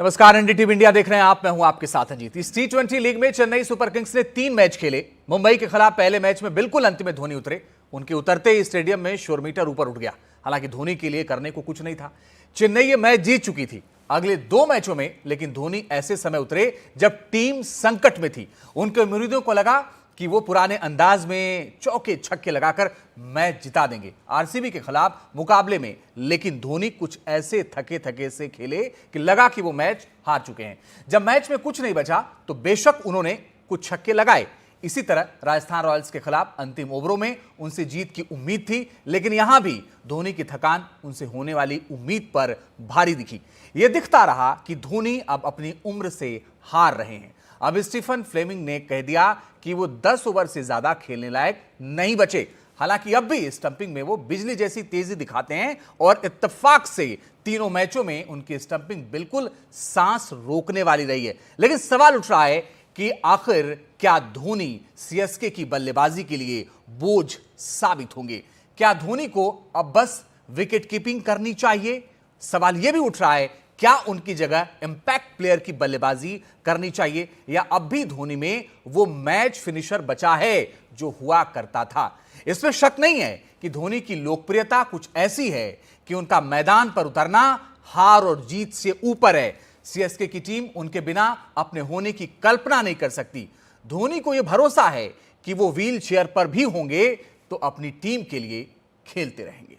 नमस्कार, NDTV India देख रहे हैं आप। मैं हूं आपके साथ अजीत। इस टी20 लीग में चेन्नई सुपर किंग्स ने 3 मैच खेले। मुंबई के खिलाफ पहले मैच में बिल्कुल अंत में धोनी उतरे। उनके उतरते ही स्टेडियम में शोरमीटर ऊपर उठ गया। हालांकि धोनी के लिए करने को कुछ नहीं था। चेन्नई ये मैच जीत चुकी थी अगले 2 मैचों में, लेकिन धोनी ऐसे समय उतरे जब टीम संकट में थी। उनके उम्मीदों को लगा कि वो पुराने अंदाज में चौके छक्के लगाकर मैच जिता देंगे आरसीबी के खिलाफ मुकाबले में। लेकिन धोनी कुछ ऐसे थके थके से खेले कि लगा कि वो मैच हार चुके हैं। जब मैच में कुछ नहीं बचा तो बेशक उन्होंने कुछ छक्के लगाए। इसी तरह राजस्थान रॉयल्स के खिलाफ अंतिम ओवरों में उनसे जीत की उम्मीद थी, लेकिन यहां भी धोनी की थकान उनसे होने वाली उम्मीद पर भारी दिखी। यह दिखता रहा कि धोनी अब अपनी उम्र से हार रहे हैं। अब स्टीफन फ्लेमिंग ने कह दिया कि वो 10 ओवर से ज्यादा खेलने लायक नहीं बचे। हालांकि अब भी स्टंपिंग में वो बिजली जैसी तेजी दिखाते हैं और इत्तेफाक से तीनों मैचों में उनकी स्टंपिंग बिल्कुल सांस रोकने वाली रही है। लेकिन सवाल उठ रहा है कि आखिर क्या धोनी सीएसके की बल्लेबाजी के लिए बोझ साबित होंगे? क्या धोनी को अब बस विकेट कीपिंग करनी चाहिए? सवाल यह भी उठ रहा है, क्या उनकी जगह इंपैक्ट प्लेयर की बल्लेबाजी करनी चाहिए, या अब भी धोनी में वो मैच फिनिशर बचा है जो हुआ करता था? इसमें शक नहीं है कि धोनी की लोकप्रियता कुछ ऐसी है कि उनका मैदान पर उतरना हार और जीत से ऊपर है। सीएसके की टीम उनके बिना अपने होने की कल्पना नहीं कर सकती। धोनी को यह भरोसा है कि वो व्हील चेयर पर भी होंगे तो अपनी टीम के लिए खेलते रहेंगे।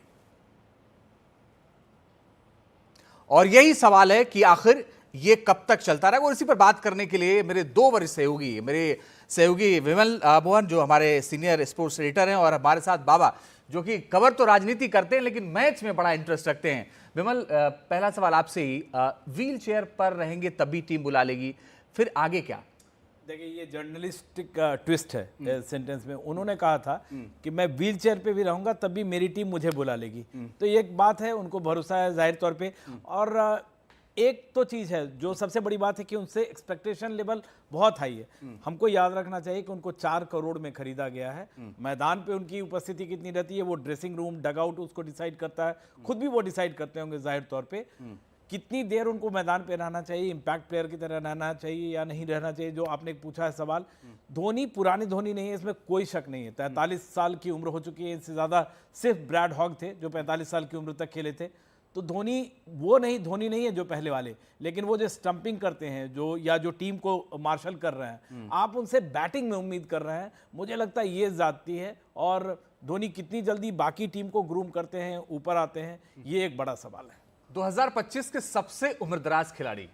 और यही सवाल है कि आखिर ये कब तक चलता रहेगा। और इसी पर बात करने के लिए मेरे 2 वरिष्ठ सहयोगी विमल मोहन, जो हमारे सीनियर स्पोर्ट्स एडिटर हैं, और हमारे साथ बाबा, जो कि कवर तो राजनीति करते हैं लेकिन मैच में बड़ा इंटरेस्ट रखते हैं। विमल, पहला सवाल आपसे ही, व्हील चेयर पर रहेंगे तभी टीम बुला लेगी, फिर आगे क्या? देखिए, ये जर्नलिस्टिक ट्विस्ट है सेंटेंस में। उन्होंने कहा था कि मैं व्हील चेयर पे भी रहूंगा तब भी मेरी टीम मुझे बुला लेगी। तो ये एक बात है, उनको भरोसा है जाहिर तौर पे। और एक तो चीज़ है जो सबसे बड़ी बात है कि उनसे एक्सपेक्टेशन लेवल बहुत हाई है। हमको याद रखना चाहिए कि उनको 4 करोड़ में खरीदा गया है। मैदान पे उनकी उपस्थिति कितनी रहती है, वो ड्रेसिंग रूम, डगआउट उसको डिसाइड करता है। खुद भी वो डिसाइड करते होंगे जाहिर तौर पे कितनी देर उनको मैदान पे रहना चाहिए, इंपैक्ट प्लेयर की तरह रहना चाहिए या नहीं रहना चाहिए। जो आपने पूछा है सवाल, धोनी पुराने धोनी नहीं है, इसमें कोई शक नहीं है। 43 साल की उम्र हो चुकी है, इससे ज़्यादा सिर्फ ब्रैड हॉग थे जो 45 साल की उम्र तक खेले थे। तो धोनी नहीं है जो पहले वाले, लेकिन वो जो स्टंपिंग करते हैं जो टीम को मार्शल कर रहे हैं, आप उनसे बैटिंग में उम्मीद कर रहे हैं। मुझे लगता है ये ज्यादती है। और धोनी कितनी जल्दी बाकी टीम को ग्रूम करते हैं, ऊपर आते हैं, ये एक बड़ा सवाल है। 2025 के सबसे उम्रदराज खिलाड़ी,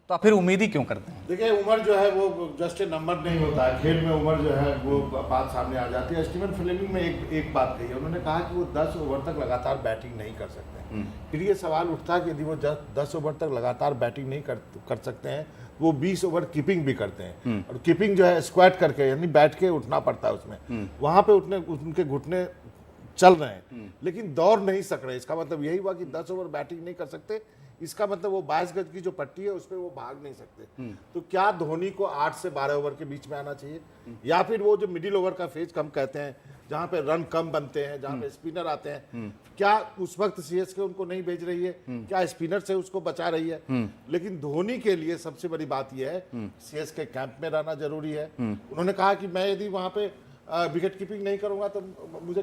तो आप फिर उम्मीद ही क्यों करते हैं? देखिए, उम्र जो है वो जस्ट ए नंबर नहीं होता है। खेल में उम्र जो है वो बात सामने आ जाती है। स्टीफन फ्लेमिंग में एक बात कही है, उन्होंने कहा कि वो 10 ओवर तक लगातार बैटिंग नहीं कर सकते। फिर ये सवाल उठता है कि यदि वो 10 ओवर तक लगातार बैटिंग नहीं कर सकते हैं, वो 20 ओवर कीपिंग भी करते हैं। और कीपिंग जो है स्क्वाट करके, यानी बैठ के उठना पड़ता है उसमें। वहाँ पे उनके घुटने चल रहे हैं लेकिन दौड़ नहीं सक रहे। इसका मतलब यही हुआ कि 10 ओवर बैटिंग नहीं कर सकते। इसका मतलब वो 22 गज की जो पट्टी है उस पर वो भाग नहीं सकते। तो क्या धोनी को 8 से 12 ओवर के बीच में आना चाहिए, या फिर वो जो मिडिल ओवर का फेज कम कहते हैं, जहां पे रन कम बनते हैं, जहां पे स्पिनर आते हैं, क्या उस वक्त सीएसके उनको नहीं भेज रही है? क्या स्पिनर से उसको बचा रही है? लेकिन धोनी के लिए सबसे बड़ी बात यह है, सीएसके कैंप में रहना जरूरी है। उन्होंने कहा कि मैं यदि वहां पे विकेट कीपिंग नहीं करूंगा तो मुझे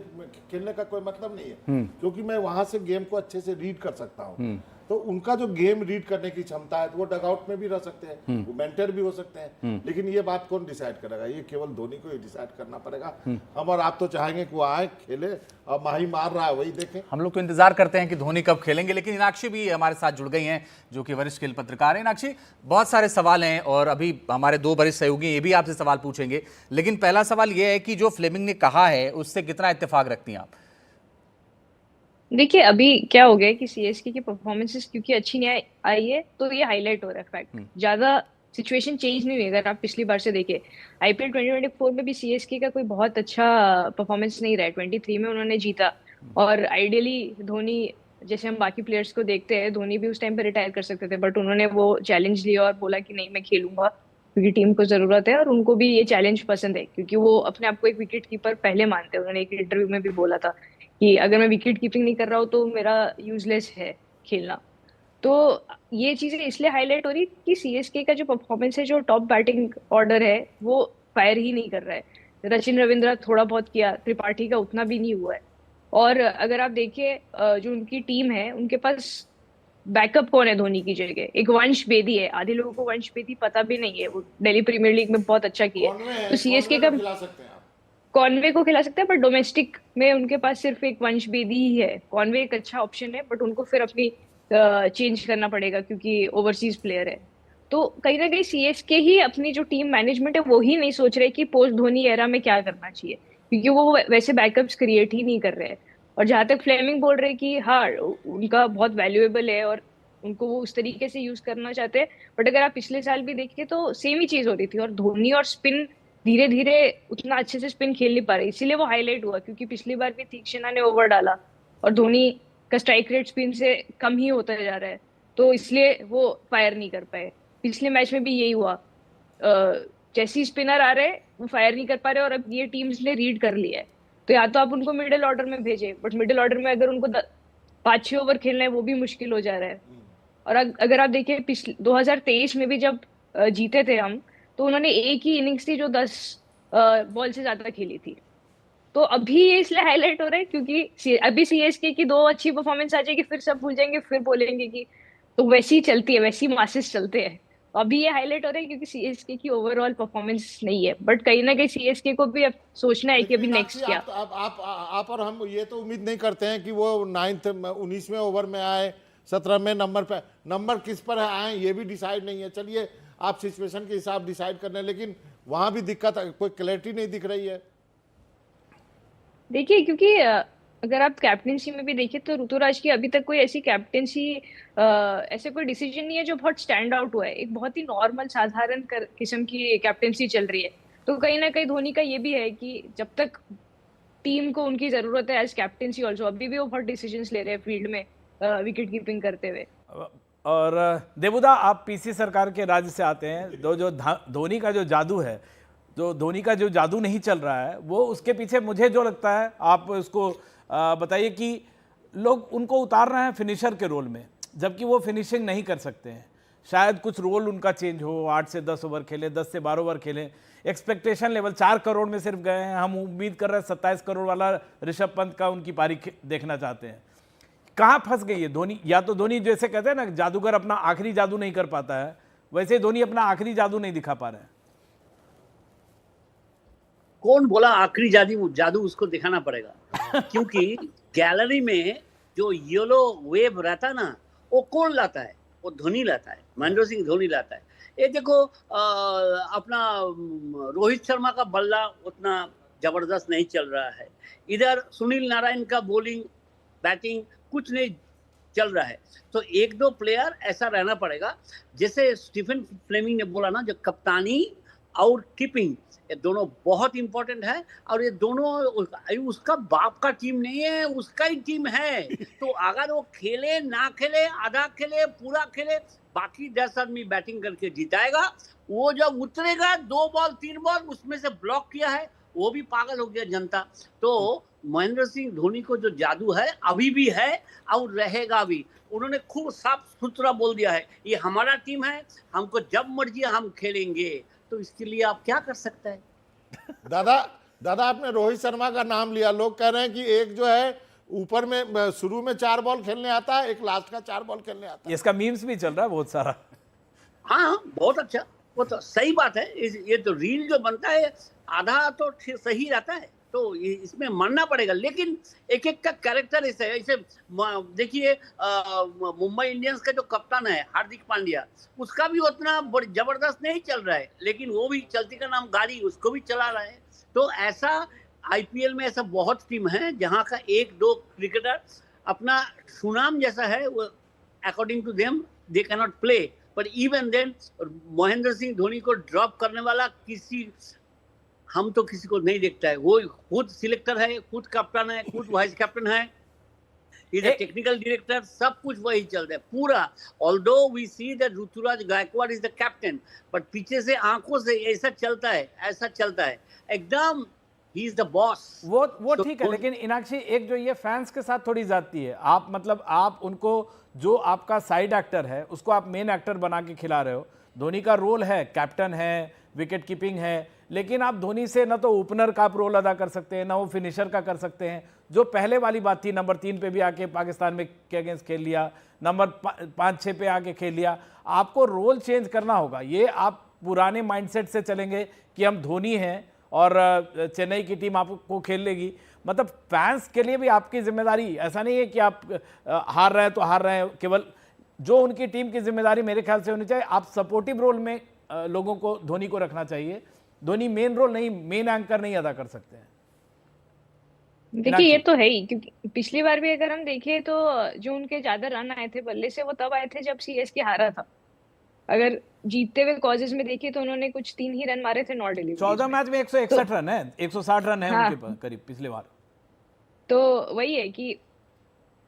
खेलने का कोई मतलब नहीं है, क्योंकि मैं वहां से गेम को अच्छे से रीड कर सकता हूं। तो उनका जो गेम रीड करने की क्षमता है, तो वो डगआउट में भी रह सकते हैं, वो मेंटर भी हो सकते हैं। लेकिन ये बात कौन डिसाइड करेगा? ये केवल धोनी को ही डिसाइड करना पड़ेगा। हम और आप तो चाहेंगे कि वो आए, खेले, और माही मार रहा है वही देखें। हम लोग तो इंतजार करते हैं कि धोनी कब खेलेंगे। लेकिन मीनाक्षी भी हमारे साथ जुड़ गई हैं, जो कि वरिष्ठ खेल पत्रकार हैं। मीनाक्षी, बहुत सारे सवाल हैं और अभी हमारे 2 वरिष्ठ सहयोगी ये भी आपसे सवाल पूछेंगे। लेकिन पहला सवाल यह है कि जो फ्लेमिंग ने कहा है उससे कितना इत्तेफाक रखती हैं आप? देखिए, अभी क्या हो गया है कि सीएसके की परफॉर्मेंसेस क्योंकि अच्छी नहीं आई है तो ये हाईलाइट हो रहा है। फैक्ट, ज्यादा सिचुएशन चेंज नहीं हुई। अगर आप पिछली बार से देखें, आईपीएल 2024 में भी सीएसके का कोई बहुत अच्छा परफॉर्मेंस नहीं रहा है। 23 में उन्होंने जीता, और आइडियली धोनी, जैसे हम बाकी प्लेयर्स को देखते हैं, धोनी भी उस टाइम पे रिटायर कर सकते थे, बट उन्होंने वो चैलेंज लिया और बोला कि नहीं, मैं खेलूंगा क्योंकि टीम को जरूरत है। और उनको भी ये चैलेंज पसंद है क्योंकि वो अपने आप को एक विकेट कीपर पहले मानते हैं। उन्होंने एक इंटरव्यू में भी बोला था कि अगर मैं विकेट कीपिंग नहीं कर रहा हूँ तो मेरा यूजलेस है खेलना। तो ये चीजें इसलिए हाईलाइट हो रही कि सीएसके का जो परफॉर्मेंस है, जो टॉप बैटिंग ऑर्डर है, वो फायर ही नहीं कर रहा है। सचिन रविंद्र थोड़ा बहुत किया, त्रिपाठी का उतना भी नहीं हुआ है। और अगर आप देखिए जो उनकी टीम है, उनके पास बैकअप कौन है धोनी की जगह? एक वंश बेदी है। आधे लोगों को वंश बेदी पता भी नहीं है, वो दिल्ली प्रीमियर लीग में बहुत अच्छा किया कौन में है। है, तो सीएसके कौन का में खिला सकते हैं आप? कॉनवे को खिला सकते हैं, पर डोमेस्टिक में उनके पास सिर्फ एक वंश बेदी ही है। कॉनवे एक अच्छा ऑप्शन है, बट उनको फिर अपनी चेंज करना पड़ेगा क्योंकि ओवरसीज प्लेयर है। तो कहीं ना कहीं सीएसके ही अपनी जो टीम मैनेजमेंट है वो ही नहीं सोच रहे कि पोस्ट धोनी एरा में क्या करना चाहिए, क्योंकि वो वैसे बैकअप्स क्रिएट ही नहीं कर रहे हैं। और जहां तक फ्लेमिंग बोल रहे हैं कि हाँ उनका बहुत वैल्यूएबल है और उनको वो उस तरीके से यूज करना चाहते हैं, बट अगर आप पिछले साल भी देखिए तो सेम ही चीज हो रही थी। और धोनी और स्पिन धीरे धीरे उतना अच्छे से स्पिन खेल नहीं पा रहे, इसीलिए वो हाईलाइट हुआ, क्योंकि पिछली बार भी तीक्ष्णा ने ओवर डाला और धोनी का स्ट्राइक रेट स्पिन से कम ही होता जा रहा है, तो इसलिए वो फायर नहीं कर पाए। पिछले मैच में भी यही हुआ, जैसे ही स्पिनर आ रहे वो फायर नहीं कर पा रहे, और अब ये टीम्स ने रीड कर लिया है। तो या तो आप उनको मिडिल ऑर्डर में भेजें, बट मिडिल ऑर्डर में अगर उनको 5-6 ओवर खेलना है वो भी मुश्किल हो जा रहा है। और अगर आप देखिए पिछले 2023 में भी जब जीते थे हम, तो उन्होंने एक ही इनिंग्स थी जो 10 बॉल से ज्यादा खेली थी। तो अभी ये इसलिए हाईलाइट हो रहा है क्योंकि अभी सीएसके की 2 अच्छी परफॉर्मेंस आ जाएगी, फिर सब भूल जाएंगे, फिर बोलेंगे कि तो वैसी ही चलती है, वैसी मासेस चलते हैं। तो अभी ये हाईलाइट हो रहा है क्योंकि सीएसके की ओवरऑल परफॉर्मेंस नहीं है, बट कहीं ना कहीं सीएसके को भी अब सोचना है कि लेकिन अभी मीनाक्षी, नेक्स्ट क्या। आप और हम ये तो उम्मीद नहीं करते हैं कि वो 19वें ओवर में आए, 17वें नंबर पे। नंबर किस पर आए ये भी डिसाइड नहीं है। चलिए आप सिचुएशन के हिसाब डिसाइड करने, लेकिन वहां भी दिक्कत, कोई क्लैरिटी नहीं दिख रही है। देखिए क्योंकि अगर आप कैप्टेंसी में भी देखिए तो ऋतुराज की अभी तक कोई ऐसी कैप्टेंसी ऐसे कोई डिसीजन नहीं है जो बहुत स्टैंड आउट हुआ है। एक बहुत ही नॉर्मल साधारण किस्म की कैप्टेंसी चल रही है। तो कहीं ना कहीं धोनी का ये भी है कि जब तक टीम को उनकी जरूरत है एज कैप्टेंसी ऑल्सो, अभी भी वो बहुत डिसीजंस ले रहे हैं फील्ड में विकेट कीपिंग करते हुए। और देवुदा, आप पीसी सरकार के राज्य से आते हैं। जो धोनी का जो जादू है, जो धोनी का जो जादू नहीं चल रहा है, वो उसके पीछे मुझे जो लगता है, आप उसको बताइए कि लोग उनको उतार रहे हैं फिनिशर के रोल में, जबकि वो फिनिशिंग नहीं कर सकते हैं। शायद कुछ रोल उनका चेंज हो, 8 से 10 ओवर खेले, 10 से 12 ओवर खेले। एक्सपेक्टेशन लेवल 4 करोड़ में सिर्फ गए हैं, हम उम्मीद कर रहे हैं 27 करोड़ वाला ऋषभ पंत का उनकी पारी देखना चाहते हैं। कहाँ फंस गई है धोनी? या तो धोनी जैसे कहते हैं ना, जादूगर अपना आखिरी जादू नहीं कर पाता है, वैसे धोनी अपना आखिरी जादू नहीं दिखा पा रहे हैं। कौन बोला आखिरी जादू उसको दिखाना पड़ेगा क्योंकि गैलरी में जो येलो वेव रहता ना, वो कौन लाता है? वो धोनी लाता है, महेंद्र सिंह धोनी लाता है। ये देखो अपना रोहित शर्मा का बल्ला उतना जबरदस्त नहीं चल रहा है, इधर सुनील नारायण का बॉलिंग बैटिंग कुछ नहीं चल रहा है। तो 1-2 प्लेयर ऐसा रहना पड़ेगा, जैसे स्टीफन फ्लेमिंग ने बोला ना, जो कप्तानी और कीपिंग, ये दोनों बहुत इंपॉर्टेंट है। और ये दोनों उसका बाप का टीम नहीं है, उसका ही टीम है। तो अगर वो खेले ना खेले, आधा खेले पूरा खेले, बाकी 10 आदमी बैटिंग करके जिताएगा। वो जब उतरेगा 2 बॉल 3 बॉल उसमें से ब्लॉक किया है, वो भी पागल हो गया जनता। तो महेंद्र सिंह धोनी को जो जादू है अभी भी है और रहेगा भी। उन्होंने खूब साफ सुथरा बोल दिया है, ये हमारा टीम है, हमको जब मर्जी हम खेलेंगे। तो इसके लिए आप क्या कर सकते हैं? दादा आपने रोहित शर्मा का नाम लिया। लोग कह रहे हैं कि एक जो है ऊपर में शुरू में 4 बॉल खेलने आता है, एक लास्ट का 4 बॉल खेलने आता है। इसका मीम्स भी चल रहा है बहुत सारा। हाँ, बहुत अच्छा, वो तो सही बात है। ये तो रील जो बनता है आधा तो सही रहता है, तो इसमें मानना पड़ेगा। लेकिन एक एक का कैरेक्टर ऐसे देखिए, मुंबई इंडियंस का जो कप्तान है हार्दिक पांड्या, उसका भी उतना जबरदस्त नहीं चल रहा है, लेकिन वो भी चलती का नाम गाड़ी, उसको भी चला रहा है। तो ऐसा आईपीएल में ऐसा बहुत टीम है जहां का 1-2 क्रिकेटर अपना सुनाम जैसा है, वो according to them they can not play, but even then Mahendra Singh Dhoni को ड्रॉप करने वाला हम तो किसी को नहीं देखता है। वो खुद सिलेक्टर है, खुद कप्तान है, खुद वाइस कैप्टन है, टेक्निकल डायरेक्टर, सब कुछ वही चल रहा है पूरा। Although we see that Ruturaj Gaikwad is the captain, but पीछे से आंखों से ऐसा चलता है एकदम ही इज द बॉस। वो तो ठीक है, लेकिन इनाक्षी एक जो ये फैंस के साथ थोड़ी जाती है, आप मतलब आप उनको जो आपका साइड एक्टर है उसको आप मेन एक्टर बना के खिला रहे हो। धोनी का रोल है, कैप्टन है, विकेट कीपिंग है, लेकिन आप धोनी से ना तो ओपनर का आप रोल अदा कर सकते हैं, ना वो फिनिशर का कर सकते हैं। जो पहले वाली बात थी, नंबर 3 पे भी आके पाकिस्तान में के अगेंस्ट खेल लिया, नंबर 5-6 पे आके खेल लिया। आपको रोल चेंज करना होगा। ये आप पुराने माइंडसेट से चलेंगे कि हम धोनी हैं और चेन्नई की टीम आपको खेल लेगी, मतलब फैंस के लिए भी आपकी जिम्मेदारी ऐसा नहीं है कि आप हार रहे हैं तो हार रहे हैं। केवल जो उनकी टीम की जिम्मेदारी मेरे ख्याल से होनी चाहिए, आप सपोर्टिव रोल में लोगों को, धोनी को रखना चाहिए। धोनी मेन रोल नहीं, मेन एंकर नहीं अदा कर सकते हैं। देखिए ये तो है ही, क्योंकि पिछली बार भी अगर हम देखें तो जो उनके ज्यादा रन आए थे बल्ले से वो तब आए थे जब सीएसके हारा था। अगर जीतते हुए कॉजेज में देखें तो उन्होंने कुछ 3 ही रन मारे थे नॉट डिलीवरी 14 मैच में 161 रन है, 160 रन है हाँ। उनके करीब पिछले बार। तो वही है कि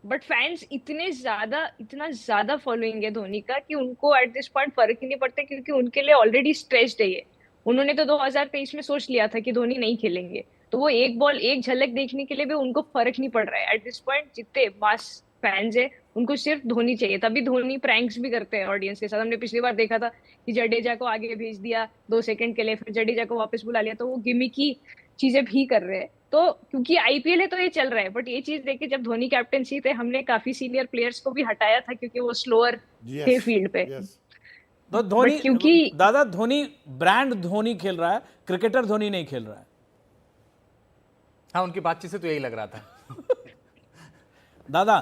बट फैंस इतना ज्यादा फॉलोइंग है धोनी का कि उनको एट दिस पॉइंट फर्क ही नहीं पड़ता, क्योंकि उनके लिए ऑलरेडी स्ट्रेस्ड है ये। उन्होंने तो 2023 में सोच लिया था कि धोनी नहीं खेलेंगे, तो वो एक बॉल एक झलक देखने के लिए भी उनको फर्क नहीं पड़ रहा है एट दिस पॉइंट। जितने मास फैंस है उनको सिर्फ धोनी चाहिए, तभी धोनी प्रैंक्स भी करते हैं ऑडियंस के साथ। हमने पिछली बार देखा था कि जडेजा को आगे भेज दिया 2 सेकंड के लिए, फिर जडेजा को वापस बुला लिया, तो वो गिमिकी चीजें भी कर रहे हैं। तो क्योंकि आईपीएल है तो ये चल रहा है, बट ये चीज देखे जब धोनी कैप्टनसी थे हमने काफी सीनियर प्लेयर्स को भी हटाया था क्योंकि वो स्लोअर थे फील्ड पे। तो धोनी, क्योंकि दादा धोनी ब्रांड धोनी खेल रहा है, क्रिकेटर धोनी नहीं खेल रहा है। हाँ, उनकी बातचीत से तो यही लग रहा था। दादा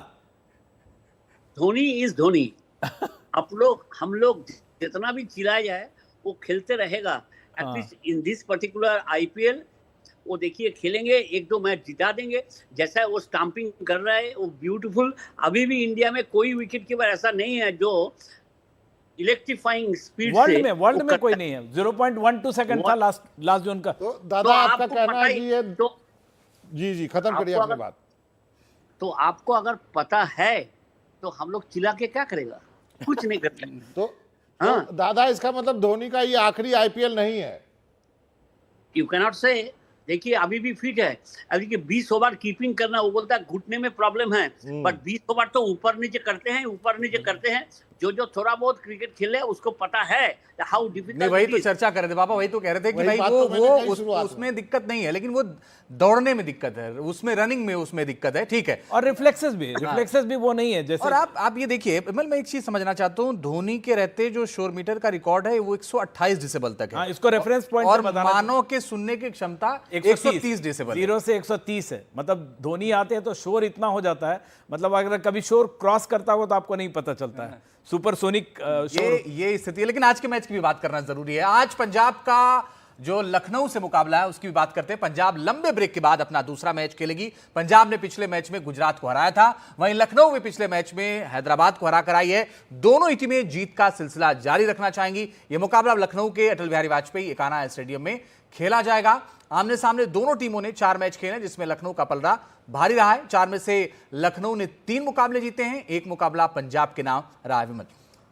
धोनी इज धोनी। हम लोग जितना भी चिल्लाया जाए वो खेलते रहेगा। At least in this particular IPL वो देखिए खेलेंगे, 1-2 मैच जिता देंगे। जैसा वो स्टंपिंग कर रहा है वो ब्यूटीफुल। अभी भी इंडिया में कोई विकेट कीपर ऐसा नहीं है जो इलेक्ट्रीफाइंग स्पीड से वर्ल्ड में कोई नहीं है। 0.12 सेकंड था लास्ट जोन का। तो दादा आपका कहना है कि ये तो जी खत्म करिए अपनी बात। तो आपको अगर पता है तो हम लोग चिल्ला के क्या करेगा, कुछ नहीं करते। तो हाँ। दादा इसका मतलब धोनी का ये आखिरी आईपीएल नहीं है। यू कैन नॉट से। देखिए अभी भी फिट है। अभी के 20 ओवर कीपिंग करना, वो बोलता है घुटने में प्रॉब्लम है, बट 20 ओवर तो ऊपर नीचे करते हैं। जो थोड़ा बहुत क्रिकेट खेले उसको पता है हाउ डिफिकल्ट। नहीं, वही तो चर्चा कर रहे थे पापा, वही तो कह रहे थे कि भाई उसमें दिक्कत नहीं है, लेकिन वो दौड़ने में दिक्कत है, उसमें रनिंग में उसमें दिक्कत है, ठीक है। और रिफ्लेक्सेस भी वो नहीं है जैसे। और आप ये देखिए, मैं एक चीज समझना चाहता हूँ, धोनी के रहते जो शोर मीटर का रिकॉर्ड है वो 128 डेसिबल तक है। इसको रेफरेंस पॉइंट और मानव के सुनने की क्षमता 130 डेसिबल, 0 से 130 है। मतलब धोनी आते हैं तो शोर इतना हो जाता है, मतलब अगर कभी शोर क्रॉस करता हो तो आपको नहीं पता चलता है। सुपरसोनिक ये स्थिति है। लेकिन आज के मैच की भी बात करना जरूरी है। आज पंजाब का जो लखनऊ से मुकाबला है उसकी भी बात करते हैं। पंजाब लंबे ब्रेक के बाद अपना दूसरा मैच खेलेगी। पंजाब ने पिछले मैच में गुजरात को हराया था, वहीं लखनऊ में पिछले मैच में हैदराबाद को हराकर आई है। दोनों ही टीमें जीत का सिलसिला जारी रखना चाहेंगी। यह मुकाबला लखनऊ के अटल बिहारी वाजपेयी एकाना स्टेडियम में खेला जाएगा। आमने सामने दोनों टीमों ने 4 मैच खेले, जिसमें लखनऊ का पलड़ा भारी रहा है। 4 में से लखनऊ ने 3 मुकाबले जीते हैं, 1 मुकाबला पंजाब के नाम रहा है। विमल,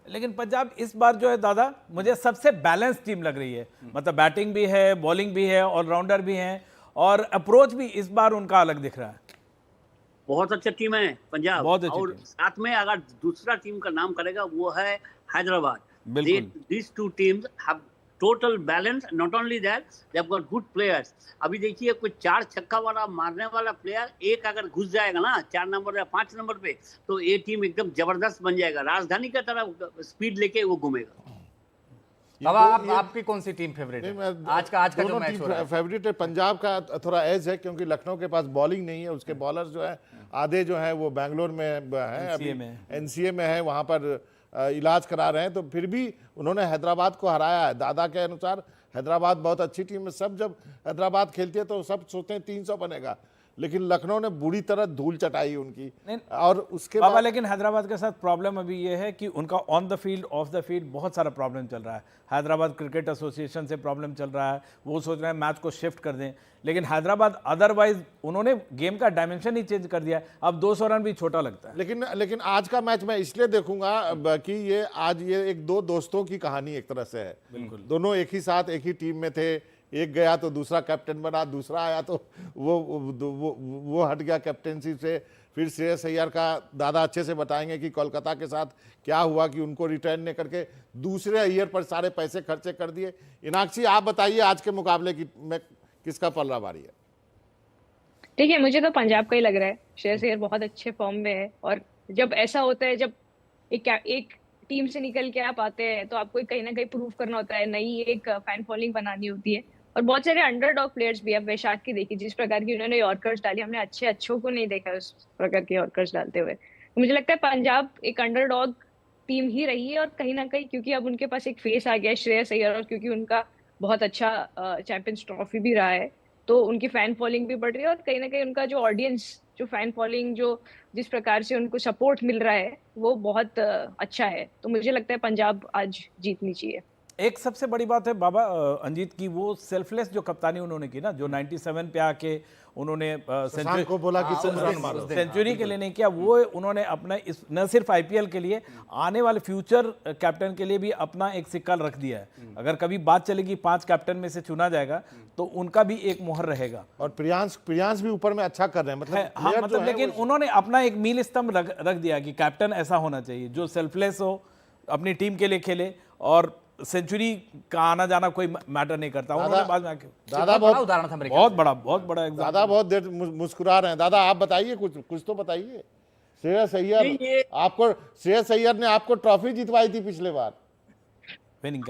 लेकिन पंजाब इस बार जो है दादा, मुझे सबसे बैलेंस टीम लग रही है। मतलब बैटिंग भी है, बॉलिंग भी है, ऑलराउंडर भी है, और अप्रोच भी इस बार उनका अलग दिख रहा है। बहुत अच्छा टीम है पंजाब। बहुत अच्छी और टीम। साथ में अगर दूसरा टीम का नाम करेगा वो है हैदराबाद। बिल्कुल। These two teams have total balance. Not only that, they have got good players. अभी देखिए कोई 4 छक्का वाला मारने वाला प्लेयर एक अगर घुस जाएगा ना 4 नंबर या 5 नंबर पे, तो ये टीम एकदम जबरदस्त बन जाएगा। राजधानी की तरह स्पीड लेके वो घूमेगा। बाबा आपकी कौन सी टीम फेवरेट है? आज का जो मैच हो रहा है फेवरेट है। पंजाब का थोड़ा एज है क्योंकि लखनऊ के पास बॉलिंग नहीं है। उसके बॉलर जो है आधे जो है वो बैंगलोर में है, अभी एनसीए में है, वहां पर इलाज करा रहे हैं। तो फिर भी उन्होंने हैदराबाद को हराया है। दादा के अनुसार हैदराबाद बहुत अच्छी टीम है। सब जब हैदराबाद खेलती है तो सब सोचते हैं 300 बनेगा, लेकिन लखनऊ ने बुरी तरह धूल चटाई उनकी। और उसके बाद लेकिन हैदराबाद के साथ प्रॉब्लम अभी ये है कि उनका on the field of the field बहुत सारा प्रॉब्लम चल रहा है। हैदराबाद क्रिकेट एसोसिएशन से प्रॉब्लम चल रहा है, वो सोच रहे हैं मैच को शिफ्ट कर दें, लेकिन हैदराबाद अदरवाइज उन्होंने गेम का डायमेंशन ही चेंज कर दिया। अब 200 रन भी छोटा लगता है। लेकिन आज का मैच मैं इसलिए देखूंगा कि ये आज ये 1-2 दोस्तों की कहानी एक तरह से है। दोनों एक ही साथ एक ही टीम में थे, एक गया तो दूसरा कैप्टन बना, दूसरा आया तो वो हट गया कैप्टेंसी से। फिर श्रेयस अय्यर का दादा अच्छे से बताएंगे कि कोलकाता के साथ क्या हुआ कि उनको रिटर्न नहीं करके दूसरे अय्यर पर सारे पैसे खर्चे कर दिए। इनाक्षी, आप बताइए आज के मुकाबले की में किसका पलड़ा भारी है? देखिए, मुझे तो पंजाब का ही लग रहा है। श्रेयस अय्यर बहुत अच्छे फॉर्म में है, और जब ऐसा होता है, जब एक टीम से निकल के आप आते हैं तो आपको कहीं ना कहीं प्रूव करना होता है, नई एक फैन फॉलोइंग बनानी होती है। और बहुत सारे अंडरडॉग प्लेयर्स भी, अब वैशाख की देखिए जिस प्रकार की उन्होंने यॉर्कर्स डाली, हमने अच्छों को नहीं देखा उस प्रकार के यॉर्कर्स डालते हुए। तो मुझे लगता है पंजाब एक अंडरडॉग टीम ही रही है, और कहीं ना कहीं क्योंकि अब उनके पास एक फेस आ गया है श्रेयस अय्यर, और क्योंकि उनका बहुत अच्छा चैंपियंस ट्रॉफी भी रहा है, तो उनकी फैन फॉलोइंग भी बढ़ रही है, और कहीं ना कहीं उनका जो ऑडियंस, जो फैन फॉलोइंग, जो जिस प्रकार से उनको सपोर्ट मिल रहा है वो बहुत अच्छा है। तो मुझे लगता है पंजाब आज जीतनी चाहिए। एक सबसे बड़ी बात है बाबा अंजीत की, वो सेल्फलेस जो कप्तानी उन्होंने की ना, जो 97 पे आके उन्होंने शशांक को बोला कि तुम रन मारो, सेंचुरी के लिए नहीं किया, वो उन्होंने अपना इस न सिर्फ आईपीएल के लिए, आने वाले फ्यूचर कैप्टन के लिए भी अपना एक सिक्का रख दिया है। अगर कभी बात चलेगी 5 कैप्टन में से चुना जाएगा तो उनका भी एक मोहर रहेगा। और प्रियांश भी ऊपर में अच्छा कर रहे हैं, मतलब हाँ, player जो मतलब है लेकिन उन्होंने अपना एक मील स्तंभ रख दिया कि कैप्टन ऐसा होना चाहिए जो सेल्फलेस हो, अपनी टीम के लिए खेले, और सेंचुरी का आना जाना कोई मैटर नहीं करता। उन्होंने बाद में दादा बड़ा उदाहरण था मेरे ख्याल बहुत बड़ा एग्जाम्पल। दादा बहुत देर मुस्कुरा रहे हैं। दादा आप बताइए, कुछ तो बताइए। श्रेयस अय्यर ने आपको ट्रॉफी जितवाई थी पिछले बार।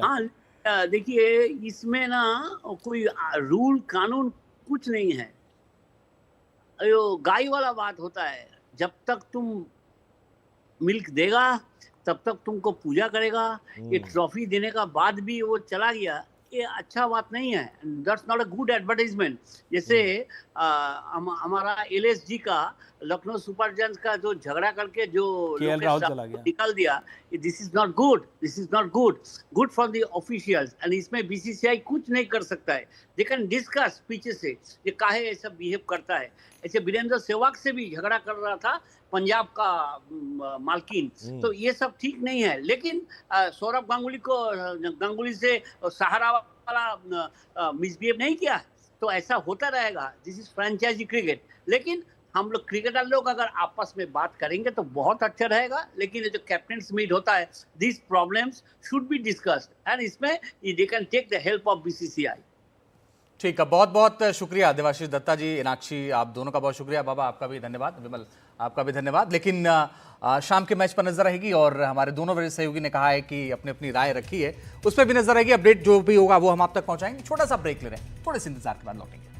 हाँ, देखिए इसमें ना कोई रूल कानून कुछ नहीं है। गाय वाला बात होता है, जब तक तुम मिल्क देगा तब तक तुमको पूजा करेगा। ये ट्रॉफी देने का बाद भी वो चला गया, ये अच्छा बात नहीं है। That's not a good advertisement. जैसे हमारा एलएसजी का, लखनऊ सुपर जायंट्स का जो झगड़ा करके जो केएल राहुल चला गया, निकाल दिया, this is not good, this is not good for the officials. And इसमें बीसीसीआई कुछ नहीं कर सकता है। दे कैन डिस्कस पीछे से ये काहे ऐसा बिहेव करता है। ऐसे वीरेंद्र सहवाग से भी झगड़ा कर रहा था पंजाब का मालकिन, तो ये सब ठीक नहीं है। लेकिन सौरभ गांगुली से सहारा वाला मिसबिहेव नहीं किया, तो ऐसा होता रहेगा। This is franchise cricket. लेकिन हम लोग क्रिकेटर लोग अगर आपस में बात करेंगे तो बहुत अच्छा रहेगा। लेकिन ये जो कैप्टन्स मीट होता है, this problems should be discussed, and इसमें they can take the help of BCCI. ठीक है, बहुत बहुत शुक्रिया देवाशीष दत्ता जी, इनाक्षी, आप दोनों का बहुत शुक्रिया। बाबा आपका भी धन्यवाद, विमल आपका भी धन्यवाद। लेकिन शाम के मैच पर नजर रहेगी, और हमारे दोनों सहयोगी ने कहा है कि अपनी अपनी राय रखी है, उस पर भी नजर रहेगी। अपडेट जो भी होगा वो हम आप तक पहुंचाएंगे। छोटा सा ब्रेक ले रहे हैं, थोड़े से इंतजार के बाद लौटेंगे।